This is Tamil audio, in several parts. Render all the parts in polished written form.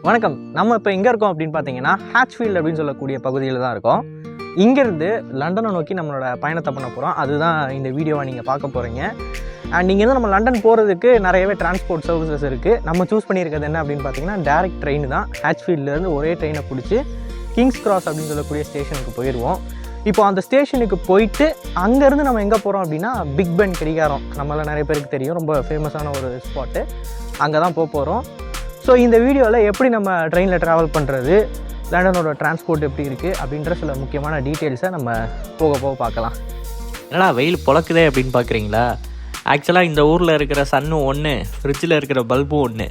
வணக்கம். நம்ம இப்போ எங்கே இருக்கோம் அப்படின்னு பார்த்தீங்கன்னா ஹேட்ச்ஃபீல்ட் அப்படின்னு சொல்லக்கூடிய பகுதியில் தான் இருக்கோம். இங்கேருந்து லண்டனை நோக்கி நம்மளோட பயணத்தை பண்ண போகிறோம். அதுதான் இந்த வீடியோவை நீங்கள் பார்க்க போகிறீங்க. அண்ட் இங்கேருந்து நம்ம லண்டன் போகிறதுக்கு நிறையவே டிரான்ஸ்போர்ட் சர்வீசஸ் இருக்குது. நம்ம சூஸ் பண்ணியிருக்கிறது என்ன அப்படின்னு பார்த்தீங்கன்னா டேரெக்ட் ட்ரெயின் தான். ஹேட்ச்ஃபீல்ட்லேருந்து ஒரே ட்ரெயினை பிடிச்சி கிங்ஸ் கிராஸ் அப்படின்னு சொல்லக்கூடிய ஸ்டேஷனுக்கு போயிடுவோம். இப்போ அந்த ஸ்டேஷனுக்கு போயிட்டு அங்கேருந்து நம்ம எங்கே போகிறோம் அப்படின்னா பிக் பென் கடிகாரம், நம்மளால் நிறைய பேருக்கு தெரியும், ரொம்ப ஃபேமஸான ஒரு ஸ்பாட்டு. அங்கே தான் போகிறோம். ஸோ இந்த வீடியோவில் எப்படி நம்ம ட்ரெயினில் ட்ராவல் பண்ணுறது, லண்டனோட டிரான்ஸ்போர்ட் எப்படி இருக்குது அப்படின்ற சில முக்கியமான டீட்டெயில்ஸை நம்ம போக பார்க்கலாம். என்னடா வெயில் பொழக்குதே அப்படின்னு பார்க்குறீங்களா? ஆக்சுவலாக இந்த ஊரில் இருக்கிற சன்னும் ஒன்று, ஃப்ரிட்ஜில் இருக்கிற பல்பும் ஒன்று.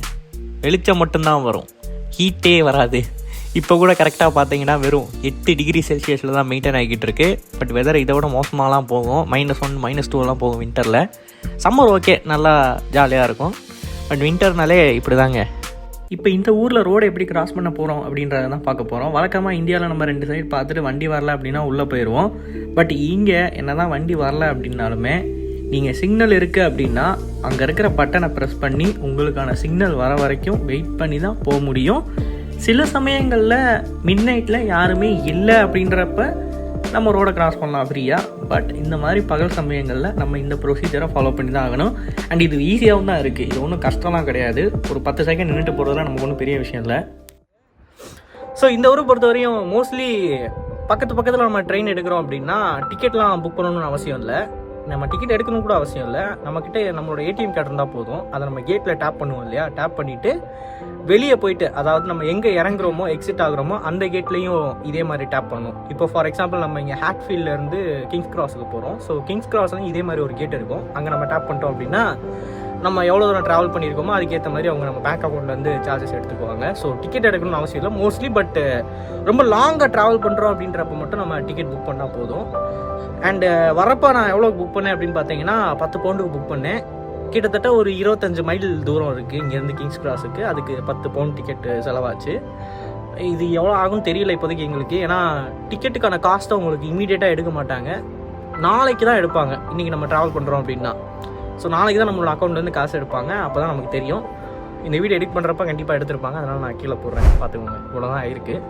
வெளிச்சம் மட்டும்தான் வரும், ஹீட்டே வராது. இப்போ கூட கரெக்டாக பார்த்தீங்கன்னா வெறும் 8 டிகிரி செல்சியஸில் தான் மெயின்டைன் ஆகிக்கிட்டு இருக்கு. பட் வெதர் இதை விட மோசமாகலாம் போகும். -1 -2 போகும் வின்டரில். சம்மர் ஓகே, நல்லா ஜாலியாக இருக்கும். பட் வின்டர்னாலே இப்படி தாங்க. இப்போ இந்த ஊரில் ரோடு எப்படி கிராஸ் பண்ண போகிறோம் அப்படின்றத தான் பார்க்க போகிறோம். வழக்கமாக இந்தியாவில் நம்ம 2 சைடு பார்த்துட்டு வண்டி வரல அப்படின்னா உள்ளே போயிடுவோம். பட் இங்கே என்ன தான் வண்டி வரல அப்படின்னாலுமே நீங்கள் சிக்னல் இருக்குது அப்படின்னா அங்கே இருக்கிற பட்டனை ப்ரெஸ் பண்ணி உங்களுக்கான சிக்னல் வர வரைக்கும் வெயிட் பண்ணி தான் போக முடியும். சில சமயங்களில் மிட் நைட்டில் யாருமே இல்லை அப்படின்றப்ப நம்ம ரோடை கிராஸ் பண்ணலாம் ஃப்ரீயாக. பட் இந்த மாதிரி பகல் சமயங்களில் நம்ம இந்த ப்ரொசீஜரை ஃபாலோ பண்ணி தான் ஆகணும். அண்ட் இது ஈஸியாகவும் தான் இருக்குது, இது ஒன்றும் கஷ்டம்லாம் கிடையாது. ஒரு 10 செகண்ட் நின்றுட்டு போகிறதுலாம் நமக்கு ஒன்றும் பெரிய விஷயம் இல்லை. ஸோ இந்த ஊரை பொறுத்தவரையும் மோஸ்ட்லி பக்கத்தில் நம்ம ட்ரெயின் எடுக்கிறோம் அப்படின்னா டிக்கெட்லாம் புக் பண்ணணும்னு அவசியம் இல்லை. நம்ம டிக்கெட் எடுக்கணும் கூட அவசியம் இல்லை. நம்மக்கிட்ட நம்மளோட ஏடிஎம் கார்டு இருந்தால் போதும். அதை நம்ம கேட்டில் டேப் பண்ணுவோம் இல்லையா, டேப் பண்ணிவிட்டு வெளியே போயிட்டு, அதாவது நம்ம எங்கே இறங்குறோமோ எக்ஸிட் ஆகுறோமோ அந்த கேட்லேயும் இதே மாதிரி டேப் பண்ணணும். இப்போ ஃபார் எக்ஸாம்பிள் நம்ம இங்கே ஹேட்ஃபீல்ட்லேருந்து கிங்ஸ் கிராஸுக்கு போகிறோம். ஸோ கிங்ஸ் கிராஸ்லாம் இதே மாதிரி ஒரு கேட் இருக்கும். அங்கே நம்ம டேப் பண்ணிட்டோம் அப்படின்னா நம்ம எவ்வளோ தூரம் ட்ராவல் பண்ணியிருக்கோமோ அதுக்கேற்ற மாதிரி அவங்க நம்ம பேங்க் அக்கௌண்ட்லேருந்து சார்ஜஸ் எடுத்துக்குவாங்க. ஸோ டிக்கெட் எடுக்கணும்னு அவசியம் இல்லை மோஸ்ட்லி. பட் ரொம்ப லாங்காக ட்ராவல் பண்ணுறோம் அப்படின்றப்ப மட்டும் நம்ம டிக்கெட் புக் பண்ணால் போதும். அண்டு வரப்போ நான் எவ்வளோ புக் பண்ணேன் அப்படின்னு பார்த்தீங்கன்னா 10 பவுண்டுக்கு புக் பண்ணேன். கிட்டத்தட்ட ஒரு 25 மைல் தூரம் இருக்குது இங்கேருந்து கிங்ஸ் கிராஸுக்கு. அதுக்கு 10 பவுண்ட் டிக்கெட்டு செலவாச்சு. இது எவ்வளோ ஆகும்னு தெரியல இப்போதைக்கு எங்களுக்கு. ஏன்னா டிக்கெட்டுக்கான காஸ்ட்டை உங்களுக்கு இமீடியட்டாக எடுக்க மாட்டாங்க, நாளைக்கு தான் எடுப்பாங்க. இன்றைக்கி நம்ம ட்ராவல் பண்ணுறோம் அப்படின்னா ஸோ நாளைக்கு தான் நம்மளோட அக்கௌண்ட்லேருந்து காசு எடுப்பாங்க. அப்போ தான் நமக்கு தெரியும். இந்த வீடியோ எடிட் பண்ணுறப்ப கண்டிப்பாக எடுத்திருப்பாங்க, அதனால் நான் கீழே போடுறேன், பார்த்துக்கோங்க. இவ்வளோ தான் இருக்குது.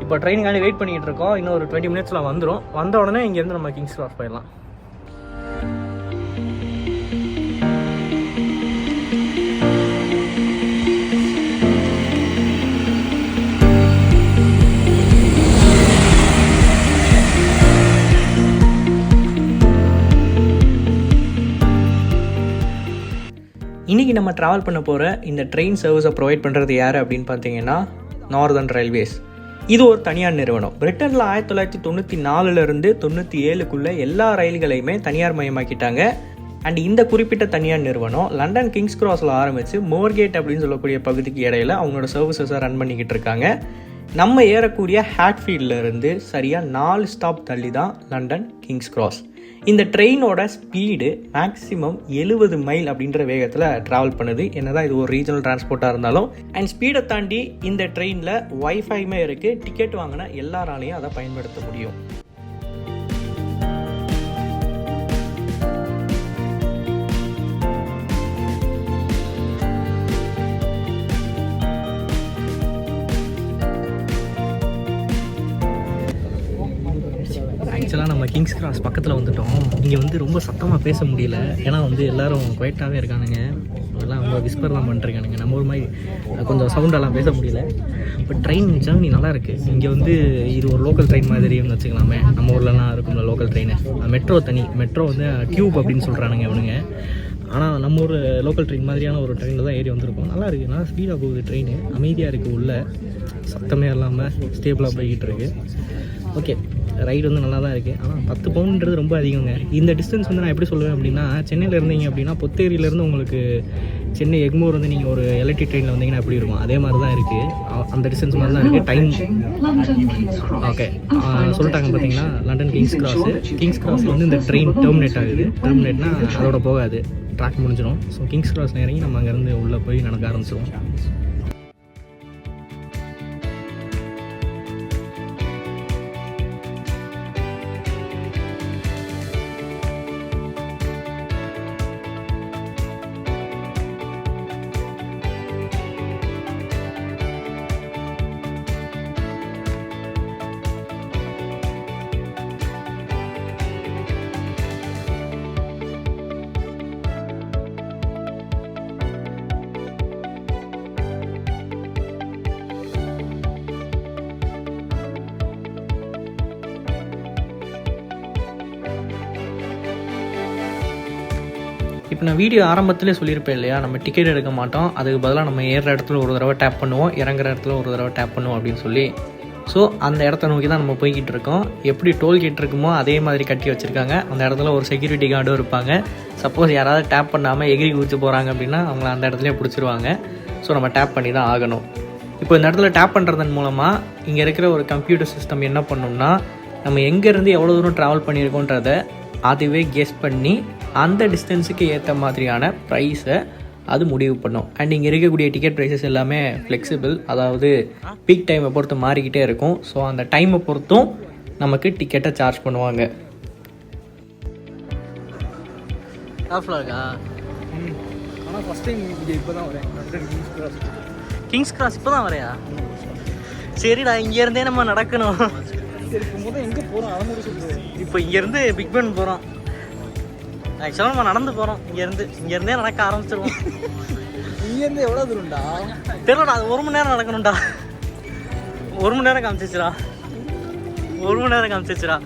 இப்போ ட்ரெயினுக்காண்டி வெயிட் பண்ணிகிட்டு இருக்கோம். இன்னும் ஒரு 20 மினிட்ஸில் வந்துடும். வந்த உடனே இங்கேருந்து நம்ம கிங்ஸ் கிராஸ் போயிடலாம். இன்றைக்கி நம்ம ட்ராவல் பண்ண போகிற இந்த ட்ரெயின் சர்வீஸை ப்ரொவைட் பண்ணுறது யார் அப்படின்னு பார்த்தீங்கன்னா நார்தர்ன் ரயில்வேஸ். இது ஒரு தனியார் நிறுவனம். பிரிட்டனில் 1994லேருந்து 97க்குள்ளே எல்லா ரயில்களையுமே தனியார் மயமாக்கிட்டாங்க. அண்ட் இந்த குறிப்பிட்ட தனியார் நிறுவனம் லண்டன் கிங்ஸ் கிராஸில் ஆரம்பித்து மோர்கேட் அப்படின்னு சொல்லக்கூடிய பகுதிக்கு இடையில அவங்களோட சர்வீசஸை ரன் பண்ணிக்கிட்டு இருக்காங்க. நம்ம ஏறக்கூடிய ஹேட்ஃபீல்ட்லேருந்து சரியாக 4 ஸ்டாப் தள்ளி தான் லண்டன் கிங்ஸ் கிராஸ். இந்த ட்ரெயினோட ஸ்பீடு மேக்ஸிமம் 70 மைல் அப்படின்ற வேகத்தில் ட்ராவல் பண்ணுது. என்னதான் இது ஒரு ரீஜனல் டிரான்ஸ்போர்ட்டாக இருந்தாலும். அண்ட் ஸ்பீடை தாண்டி இந்த ட்ரெயினில் வைஃபைமே இருக்குது. டிக்கெட் வாங்கின எல்லாராலையும் அதை பயன்படுத்த முடியும். ஆக்சுவலாக நம்ம கிங்ஸ் கிராஸ் பக்கத்தில் வந்துட்டோம். இங்கே வந்து ரொம்ப சத்தமாக பேச முடியல, ஏன்னா வந்து எல்லோரும் குவைட்டாகவே இருக்கானுங்க. எல்லாம் ரொம்ப விஸ்பர்லாம் பண்ணுறானுங்க. நம்ம ஒரு மாதிரி கொஞ்சம் சவுண்டெல்லாம் பேச முடியல. பட் ட்ரெயின் ஜர்னி நல்லா இருக்குது. இங்கே வந்து இது ஒரு லோக்கல் ட்ரெயின் மாதிரின்னு வச்சுக்கலாமே. நம்ம ஊர்லலாம் இருக்கும்ல லோக்கல் ட்ரெயின். மெட்ரோ தனி, மெட்ரோ வந்து டியூப் அப்படின்னு சொல்கிறானுங்க இவனுங்க. ஆனால் நம்ம ஒரு லோக்கல் ட்ரெயின் மாதிரியான ஒரு ட்ரெயினில் தான் ஏறி வந்திருக்கோம். நல்லா இருக்குது, நல்லா ஸ்பீடாக போகுது ட்ரெயின். அமைதியாக இருக்குது, உள்ள சத்தமே இல்லாமல் ஸ்டேபிளாக போய்கிட்டு இருக்குது. ஓகே, ரைடு வந்து நல்லா தான் இருக்குது. ஆனால் 10 பவுண்டுன்றது ரொம்ப அதிகங்க. இந்த டிஸ்டன்ஸ் வந்து நான் எப்படி சொல்லுவேன் அப்படின்னா, சென்னையில் இருந்தீங்க அப்படின்னா பொத்தேரியிலேருந்து உங்களுக்கு சென்னை எக்மோர் வந்து நீங்கள் ஒரு எலக்ட்ரிக் ட்ரெயினில் வந்தீங்கன்னா எப்படி இருக்கும், அதே மாதிரி தான் இருக்குது. அந்த டிஸ்டன்ஸ் மாதிரி தான் இருக்குது. டைம் ஓகே சொல்லிட்டாங்க பார்த்தீங்கன்னா. லண்டன் கிங்ஸ் கிராஸில் வந்து இந்த ட்ரெயின் டெர்மினேட் ஆகுது. டெர்மினேட்னா அதோட போகாது, ட்ராக் முடிஞ்சிடும். ஸோ கிங்ஸ் கிராஸ் இறங்கி நம்ம அங்கேருந்து உள்ளே போய் நடக்க ஆரம்பிச்சிடுவோம். இப்போ நான் வீடியோ ஆரம்பத்திலே சொல்லியிருப்பேன் இல்லையா, நம்ம டிக்கெட் எடுக்க மாட்டோம், அதுக்கு பதிலாக நம்ம ஏறுற இடத்துல ஒரு தடவை டேப் பண்ணுவோம், இறங்குற இடத்துல ஒரு தடவை டேப் பண்ணுவோம் அப்படின்னு சொல்லி. ஸோ அந்த இடத்த நோக்கி தான் நம்ம போய்கிட்டு இருக்கோம். எப்படி டோல்கேட் இருக்குமோ அதே மாதிரி கட்டி வச்சுருக்காங்க. அந்த இடத்துல ஒரு செக்யூரிட்டி கார்டும் இருப்பாங்க. சப்போஸ் யாராவது டேப் பண்ணாமல் எகிரி குதிச்சு போகிறாங்க அப்படின்னா அவங்கள அந்த இடத்துலேயே பிடிச்சிருவாங்க. ஸோ நம்ம டேப் பண்ணி தான் ஆகணும். இப்போ இந்த இடத்துல டேப் பண்ணுறதன் மூலமாக இங்கே இருக்கிற ஒரு கம்ப்யூட்டர் சிஸ்டம் என்ன பண்ணணும்னா, நம்ம எங்கேருந்து எவ்வளோ தூரம் ட்ராவல் பண்ணியிருக்கோன்றத அதுவே கெஸ் பண்ணி அந்த டிஸ்டன்ஸுக்கு ஏற்ற மாதிரியான ப்ரைஸை அது முடிவு பண்ணும். அண்ட் இங்கே இருக்கக்கூடிய டிக்கெட் ப்ரைஸஸ் எல்லாமே ஃப்ளெக்சிபிள், அதாவது பீக் டைமை பொறுத்து மாறிக்கிட்டே இருக்கும். ஸோ அந்த டைமை பொறுத்தும் நமக்கு டிக்கெட்டை சார்ஜ் பண்ணுவாங்க. ஆனால் ஃபஸ்ட் டைம் இங்கே இப்போ தான் வரேன். கிங்ஸ் கிராஸ் இப்போ தான் வரையா? சரிடா, இங்கேருந்தே நம்ம நடக்கணும். எங்கே போகிறோம் அதை முடிச்சு. இப்போ இங்கேருந்து பிக் பென் போகிறோம். ஆக்சுவலாக நம்ம நடந்து போகிறோம். இங்கேருந்தே நடக்க ஆரம்பிச்சிருவோம். இங்கேருந்து எவ்வளோ தூரம்டா தெரியலடா. அது 1 மணி நேரம் நடக்கணும்டா. 1 மணி நேரம் காமிச்சிச்சுடா. 1 மணி நேரம் காமிச்சிச்சுடா.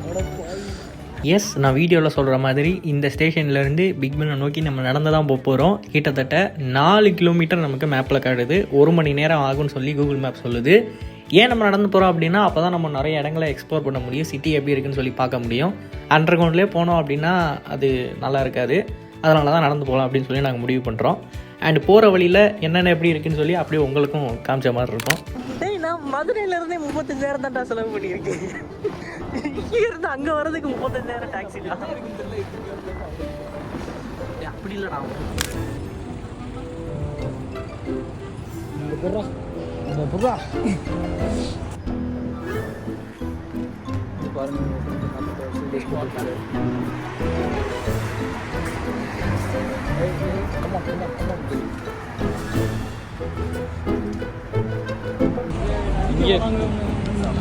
எஸ், நான் வீடியோவில் சொல்கிற மாதிரி இந்த ஸ்டேஷன்லேருந்து பிக் பென்னை நோக்கி நம்ம நடந்து தான் போகிறோம். கிட்டத்தட்ட 4 கிலோமீட்டர் நமக்கு மேப்பில் காட்டுது. 1 மணி நேரம் ஆகும்னு சொல்லி கூகுள் மேப் சொல்லுது. ஏன் நம்ம நடந்து போகிறோம் அப்படின்னா, அப்போ தான் நம்ம நிறைய இடங்களை எக்ஸ்ப்ளோர் பண்ண முடியும், சிட்டி எப்படி இருக்குன்னு சொல்லி பார்க்க முடியும். அண்டர் கிரவுண்ட்லேயே போனோம் அப்படின்னா அது நல்லா இருக்காது. அதனால தான் நடந்து போகலாம் அப்படின்னு சொல்லி நாங்கள் முடிவு பண்ணுறோம். அண்ட் போகிற வழியில் என்னென்ன எப்படி இருக்குன்னு சொல்லி அப்படியே உங்களுக்கும் காமிச்ச மாதிரி இருக்கும். நான் மதுரையிலேருந்தே 35,000 தான்டா செலவு பண்ணியிருக்கேன். இங்கே இருந்து அங்கே வர்றதுக்கு 35,000 டாக்ஸி தான். அப்படி இல்லைடா. புறா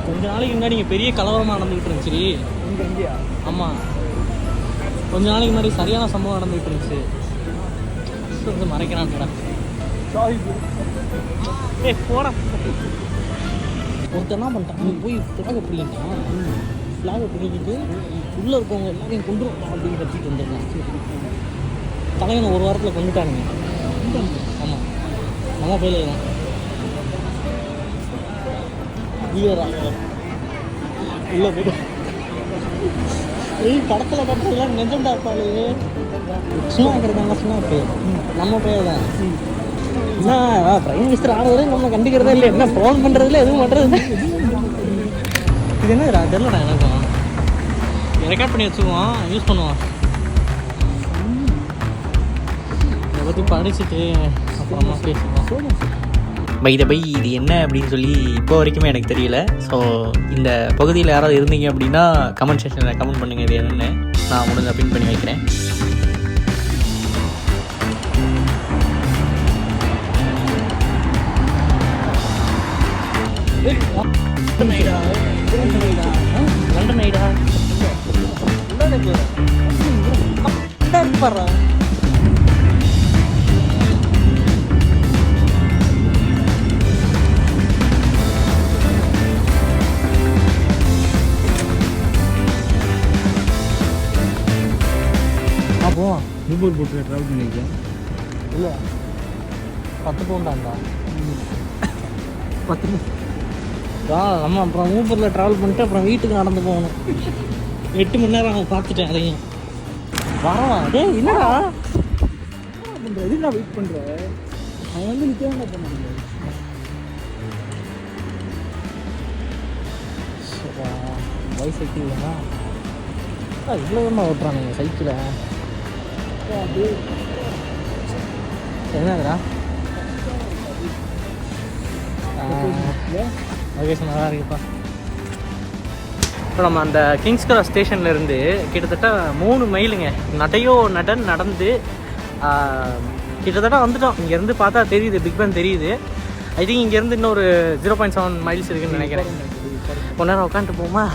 கொஞ்ச நாளைக்கு முன்னாடி இங்கே பெரிய கலவரமாக நடந்துகிட்டு இருந்துச்சு. ஆமாம், கொஞ்ச நாளைக்கு முன்னாடி சரியான சம்பவம் நடந்துகிட்டு இருந்துச்சு. மறைக்கிறான்டா. போடா. ஒருத்தர் என்ன பண்ணிட்டான், நீ போய் ஃப்ளாகை பிடிக்கிட்டான். ஃப்ளாகை பிடிக்கிட்டு உள்ளே இருக்கவங்க எல்லாரையும் கொண்டுருவோம் அப்படின்னு கட்டிட்டு வந்துருக்கான். தலைவனை 1 வாரத்தில் கொண்டுட்டானுங்க. ஆமாம், நம்ம பையில தான் உள்ளே போய்ட்டு படத்தில் கட்டுறதுலாம் நெஜண்டா இருப்பாளு. சும்மா இருக்கிறதாங்க, சும்மா இப்போ நம்ம பையன் தான். என்ன பிரைம் மினிஸ்டர் ஆனதுல நம்ம கண்டுக்கிறதே இல்லை. என்ன ஃபோன் பண்ணுறதுல எதுவும் பண்ணுறது. இது என்ன தெரியலடா எனக்கும். ரெக்கார்ட் பண்ணி வச்சுக்குவோம், யூஸ் பண்ணுவோம். இதை பற்றி படிச்சுட்டு அப்புறமா பேசுவோம். பை இது என்ன அப்படின்னு சொல்லி இப்போ வரைக்குமே எனக்கு தெரியல. ஸோ இந்த பகுதியில் யாராவது இருந்தீங்க அப்படின்னா கமெண்ட் செக்ஷனில் கமெண்ட் பண்ணுங்கள் இது என்னென்னு. நான் முடிஞ்ச பின் பண்ணி வைக்கிறேன். லண்டன் ஐடா இருப்பாரா? அப்போ நியூபோர் போட்டு ட்ராவல் பண்ணியிருக்கேன். இல்லை 10 பவுண்டாண்டா. 10 நம்ம அப்புறம் ஊபரில் ட்ராவல் பண்ணிட்டு அப்புறம் வீட்டுக்கு நடந்து போகணும். 8 மணி நேரம் அவன் பார்த்துட்டேன். அதையும் வரவா டே என்னடா பண்ணுறது? நான் வெயிட் பண்ணுறேன். அவன் வந்து நிற்க பண்ண சைக்கிள் இல்லைண்ணா. இவ்வளோ தான் ஓட்டுறானுங்க சைக்கிளை. என்னதுடா லொகேஷன் நல்லா இருக்குப்பா. இப்போ நம்ம அந்த கிங்ஸ் கிராஸ் ஸ்டேஷன்லேருந்து கிட்டத்தட்ட 3 மைலுங்க நடந்து கிட்டத்தட்ட வந்துட்டோம். இங்கேருந்து பார்த்தா தெரியுது, பிக் பென் தெரியுது. ஐ திங்க் இங்கேருந்து இன்னொரு 0.7 மைல்ஸ் இருக்குதுன்னு நினைக்கிறேன். கொஞ்ச நேரம் உட்காந்துட்டு போமா.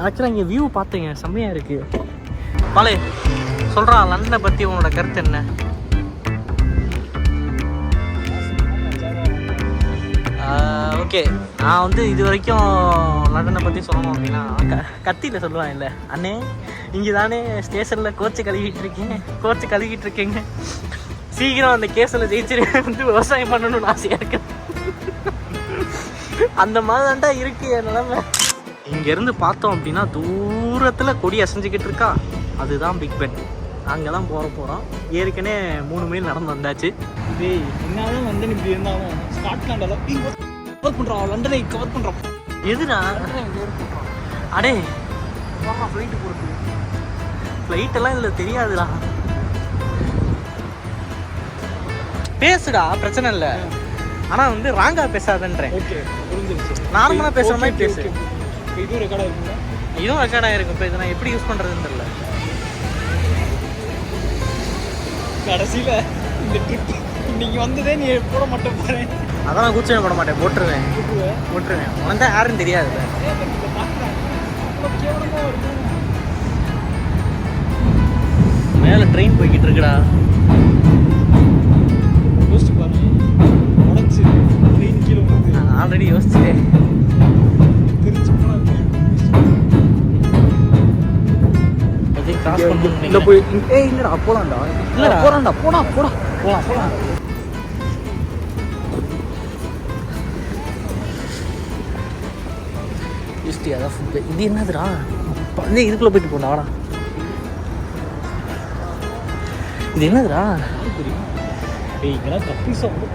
ஆக்சுவலாக இங்கே வியூ பார்த்தீங்க, செம்மையாக இருக்குது. பாலே சொல்கிறான், லண்டனை பற்றி உன்னோட கருத்து என்ன? ஓகே, நான் வந்து இது வரைக்கும் லண்டனை பற்றி சொல்லணும் அப்படின்னா கத்தியில் சொல்லுவேன் இல்லை அண்ணே, இங்கே தானே ஸ்டேஷனில் கோச்சு கழுவிட்டு இருக்கேங்க, சீக்கிரம் அந்த கேஸில் ஜெயிச்சிரு வந்து விவசாயம் பண்ணணும்னு ஆசையாக இருக்கு. அந்த மாதிரி தான்டா இருக்கு என் நிலைமை. இங்கேருந்து பார்த்தோம் அப்படின்னா தூரத்தில் கொடி அசைஞ்சிக்கிட்டு இருக்கா, அதுதான் பிக் பென். அங்கே தான் போகிறோம். ஏற்கனவே 3 மைல் நடந்து வந்தாச்சு. இதே என்னாலும் லண்டன் இப்படி இருந்தாலும் ஸ்காட்லாண்டில் கவர் பண்ணுறோம், லண்டனை கவர் பண்ணுறோம். எதுடா அடே ஃப்ளைட்டு போகிறது, ஃப்ளைட்டெல்லாம் இதில் தெரியாதுடா. பேசுடா, பிரச்சனை இல்லை. ஆனால் வந்து ராங்காக பேசாதன்றேன். ஓகே, புரிஞ்சிருச்சு. நார்மலாக பேசுகிற மாதிரி பேசு. இதுவும் ரெக்கார்டாக இருக்குங்களா? இதுவும் ரெக்கார்ட் ஆகிருக்கும். இப்போ இதை நான் எப்படி யூஸ் பண்ணுறதுன்னு தெரியல. கடைசியில் இந்த ட்ரிப் இன்னைக்கு வந்ததே நீ போட மாட்டேன் போகிறேன். அதான் நான் கூச்சமே போட மாட்டேன், போட்டுருவேன். உனக்கு தான் யாருன்னு தெரியாதுல்ல. மேலே ட்ரெயின் போய்கிட்டு இருக்குடா. யோசிச்சு பாருங்க, உடச்சி ட்ரெயின் கீழே வந்து நான் ஆல்ரெடி யோசிச்சுட்டேன். தெரிஞ்சு போனால் கிராஸ் பண்ணணும். இல்லை போய் இல்லைடா போகலாம்டா. இல்லைடா போடா. அதான் ஃபுட்டு. இது என்னதுடா? இதுக்குள்ளே போயிட்டு போனா வாடா. இது என்னதுடா? இங்கெல்லாம் கப்பீஸாக வந்து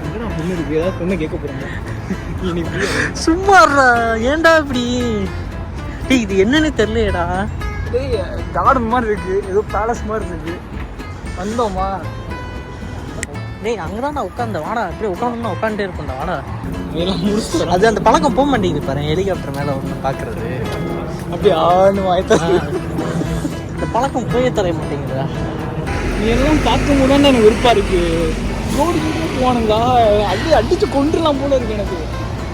என்னடா பொண்ணு இருக்கு, ஏதாவது பொண்ணு கேட்க போகிறாங்க. சும்மாடா, ஏன்டா இப்படி? இது என்னன்னு தெரியலையேடா. கார்டன் மாதிரி இருக்கு, ஏதோ பேலஸ் மாதிரி இருக்கு. வந்தோமா? டேய் அங்கே தான் நான் உட்காந்த வாடா. அப்படியே உட்காந்துனா உட்காந்துட்டே இருப்பேன்டா வாடா. இதெல்லாம் முடிச்சுட்டு அது அந்த பழக்கம் போக மாட்டேங்குது பாரு. ஹெலிகாப்டர் மேலே ஒன்று பார்க்குறது அப்படி ஆன்னு வாய்த்தா. இந்த பழக்கம் போய் தர மாட்டேங்குதா? நீ எல்லாம் பார்க்கும்போது தான் எனக்கு விருப்பா இருக்கு. ரோடு போவானுங்களா, அடிச்சு கொண்டுலாம் போல இருக்கு எனக்கு.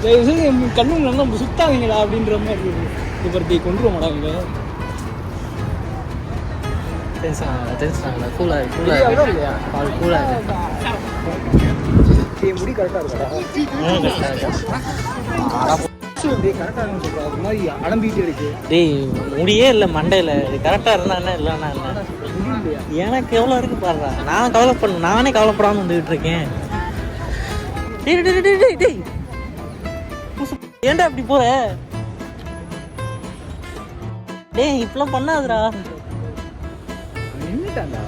தயவுசெய்து கண்ணு நல்லா சுத்தாதீங்களா அப்படின்ற மாதிரி இருக்கு. இப்போ கொண்டுருவோமாடா இங்க? முடி கரெக்டாக இருக்கா? கரெக்டாக இருக்குன்னு சொல்கிறா. அது மாதிரி அடம்பிக்கிட்டே இருக்கு. டேய் முடியே இல்லை மண்டையில். இது கரெக்டாக இருந்தா என்ன இல்லைன்னா என்ன? எனக்கு எவ்வளோ இருக்கு பாருடா. நானே கவலைப்படாமல் வந்துக்கிட்டு இருக்கேன். டேய் ஏன்டா இப்படி போற? டேய் இப்பெல்லாம் பண்ணாதுடா. நின்றுட்டாண்டா.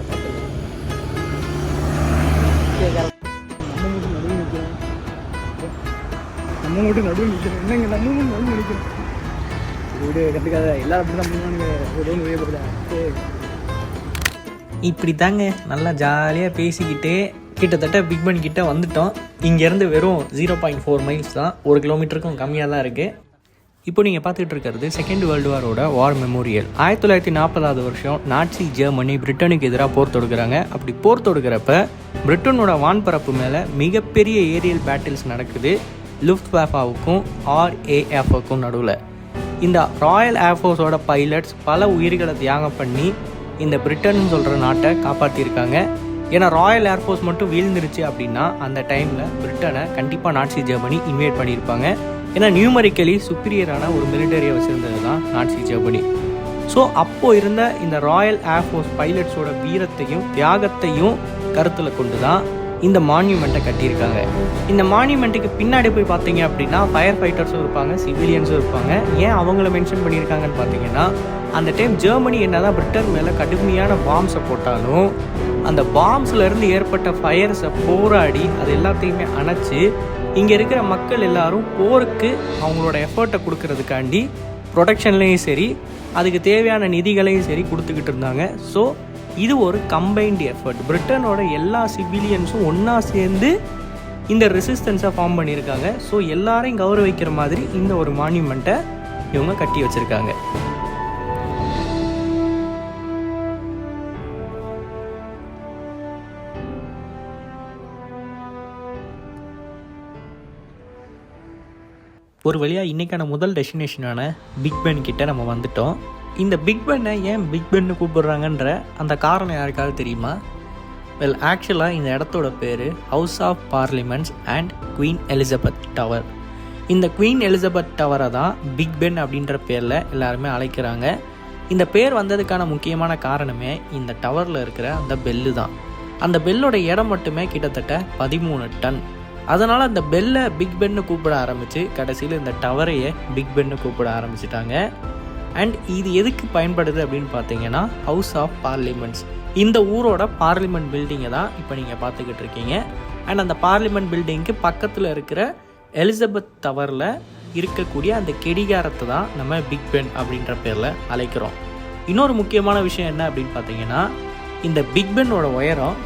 நம்ம மட்டும் நடுவு நிற்கிறோம். என்னங்க நம்ம மட்டும் நடுவு நிற்கிறோம். வீடு கற்றுக்காத எல்லாரும் அப்படி தான் பண்ணுவானுங்க. ஒரு நிறைய போடுதா. இப்படி தாங்க நல்லா ஜாலியாக பேசிக்கிட்டே கிட்டத்தட்ட பிக் பென் கிட்ட வந்துட்டோம். இங்கேருந்து வெறும் 0.4 மைல்ஸ் தான், 1 கிலோமீட்டருக்கும் கம்மியாக தான் இருக்குது. இப்போ நீங்கள் பார்த்துட்டு இருக்கிறது செகண்ட் வேர்ல்டு வாரோட வார் மெமோரியல். 1940 வருஷம் நாட்சி ஜெர்மனி பிரிட்டனுக்கு எதிராக போர் தொடுக்கிறாங்க. அப்படி போர் தொடுக்கிறப்ப பிரிட்டனோட வான்பரப்பு மேலே மிகப்பெரிய ஏரியல் பேட்டில்ஸ் நடக்குது. லுஃப்ட்வாஃபாவுக்கும் RAFக்கும் நடுவில். இந்த ராயல் ஏர்ஃபோர்ஸோட பைலட்ஸ் பல உயிர்களை தியாகம் பண்ணி இந்த பிரிட்டன் சொல்கிற நாட்டை காப்பாற்றிருக்காங்க. ஏன்னா ராயல் ஏர்ஃபோர்ஸ் மட்டும் வீழ்ந்துருச்சு அப்படின்னா அந்த டைமில் பிரிட்டனை கண்டிப்பாக நாட்சி ஜெர்மனி இன்வைட் பண்ணியிருப்பாங்க. ஏன்னா நியூமரிக்கலி சுப்பீரியரான ஒரு மிலிட்டரியை வச்சுருந்தது தான் நாட்சி ஜெர்மனி. ஸோ அப்போது இருந்த இந்த ராயல் ஏர்ஃபோர்ஸ் பைலட்ஸோட வீரத்தையும் தியாகத்தையும் கருத்தில் கொண்டு தான் இந்த மான்யூமெண்ட்டை கட்டியிருக்காங்க. இந்த மான்யூமெண்ட்டுக்கு பின்னாடி போய் பார்த்தீங்க அப்படின்னா ஃபயர் ஃபைட்டர்ஸும் இருப்பாங்க, சிவிலியன்ஸும் இருப்பாங்க. ஏன் அவங்கள மென்ஷன் பண்ணியிருக்காங்கன்னு பார்த்தீங்கன்னா அந்த டைம் ஜெர்மனி என்ன தான் பிரிட்டன் மேலே கடுமையான பாம்ஸை போட்டாலும் அந்த பாம்ஸ்லேருந்து ஏற்பட்ட ஃபயர்ஸை போராடி அது எல்லாத்தையுமே அணைச்சி இங்கே இருக்கிற மக்கள் எல்லாரும் போருக்கு அவங்களோட எஃபர்ட்டை கொடுக்கறதுக்காண்டி ப்ரொடெக்ஷன்லேயும் சரி அதுக்கு தேவையான நிதிகளையும் சரி கொடுத்துக்கிட்டு இருந்தாங்க. ஸோ இது ஒரு கம்பைன்டு எஃபர்ட். பிரிட்டனோட எல்லா சிவிலியன்ஸும் ஒன்றா சேர்ந்து இந்த ரெசிஸ்டன்ஸை ஃபார்ம் பண்ணியிருக்காங்க. ஸோ எல்லாரையும் கௌரவிக்கிற மாதிரி இந்த ஒரு மான்யூமெண்ட்டை இவங்க கட்டி வச்சுருக்காங்க. ஒரு வழியாக இன்றைக்கான முதல் டெஸ்டினேஷனான பிக் பென் கிட்ட நம்ம வந்துட்டோம். இந்த பிக் பென்னை ஏன் பிக் பென்னு கூப்பிடுறாங்கன்ற அந்த காரணம் யாருக்காவது தெரியுமா? வெல் ஆக்சுவலாக இந்த இடத்தோட பேர் House of Parliaments and Queen Elizabeth Tower. இந்த குவீன் எலிசபெத் டவரை தான் பிக் பென் அப்படின்ற பேரில் எல்லாருமே அழைக்கிறாங்க. இந்த பேர் வந்ததுக்கான முக்கியமான காரணமே இந்த டவரில் இருக்கிற அந்த பெல்லு தான். அந்த பெல்லோட இடம் மட்டுமே கிட்டத்தட்ட 13 டன். அதனால் அந்த பெல்லை பிக் பென்னு கூப்பிட ஆரம்பித்து கடைசியில் இந்த டவரையே பிக் பென்னு கூப்பிட ஆரம்பிச்சிட்டாங்க. அண்ட் இது எதுக்கு பயன்படுது அப்படின்னு பார்த்தீங்கன்னா ஹவுஸ் ஆஃப் பார்லிமெண்ட்ஸ். இந்த ஊரோட பார்லிமெண்ட் பில்டிங்கை தான் இப்போ நீங்கள் பார்த்துக்கிட்டு இருக்கீங்க. அண்ட் அந்த பார்லிமெண்ட் பில்டிங்க்கு பக்கத்தில் இருக்கிற எலிசபெத் டவரில் இருக்கக்கூடிய அந்த கெடிகாரத்தை தான் நம்ம பிக் பென் அப்படின்ற பேரில் அழைக்கிறோம். இன்னொரு முக்கியமான விஷயம் என்ன அப்படின்னு பார்த்தீங்கன்னா இந்த பிக் பென்னோட உயரம்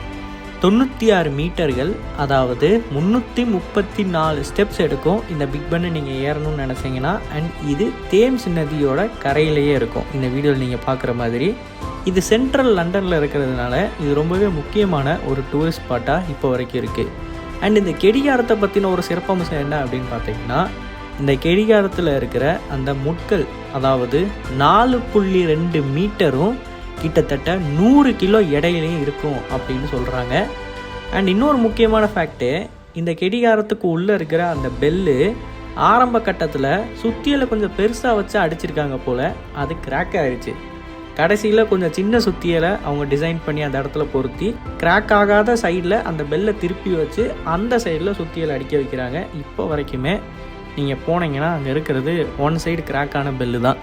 96 மீட்டர்கள், அதாவது 334 ஸ்டெப்ஸ் எடுக்கும். இந்த பிக் பென்னை நீங்கள் ஏறணும்னு நினச்சிங்கன்னா அண்ட் இது தேம்ஸ் நதியோட கரையிலேயே இருக்கும். இந்த வீடியோவில் நீங்கள் பார்க்குற மாதிரி இது சென்ட்ரல் லண்டனில் இருக்கிறதுனால இது ரொம்பவே முக்கியமான ஒரு டூரிஸ்ட் ஸ்பாட்டாக இப்போ வரைக்கும் இருக்குது. அண்ட் இந்த கெடிகாரத்தை பற்றின ஒரு சிறப்பம்சம் என்ன அப்படின்னு பார்த்தீங்கன்னா இந்த கெடிகாரத்தில் இருக்கிற அந்த முட்கள், அதாவது 4.2 மீட்டரும் கிட்டத்தட்ட 100 கிலோ எடையிலையும் இருக்கும் அப்படின்னு சொல்கிறாங்க. அண்ட் இன்னொரு முக்கியமான ஃபேக்ட்டு, இந்த கெடிகாரத்துக்கு உள்ளே இருக்கிற அந்த பெல்லு ஆரம்ப கட்டத்தில் சுத்தியலை கொஞ்சம் பெருசாக வச்சு அடிச்சிருக்காங்க போல், அது கிராக் ஆகிடுச்சு. கடைசியில் கொஞ்சம் சின்ன சுத்தியலை அவங்க டிசைன் பண்ணி அந்த இடத்துல பொருத்தி கிராக் ஆகாத சைடில் அந்த பெல்லை திருப்பி வச்சு அந்த சைடில் சுத்தியலை அடிக்க வைக்கிறாங்க. இப்போ வரைக்குமே நீங்கள் போனீங்கன்னா அங்கே இருக்கிறது ஒன் சைடு கிராக்கான பெல்லு தான்.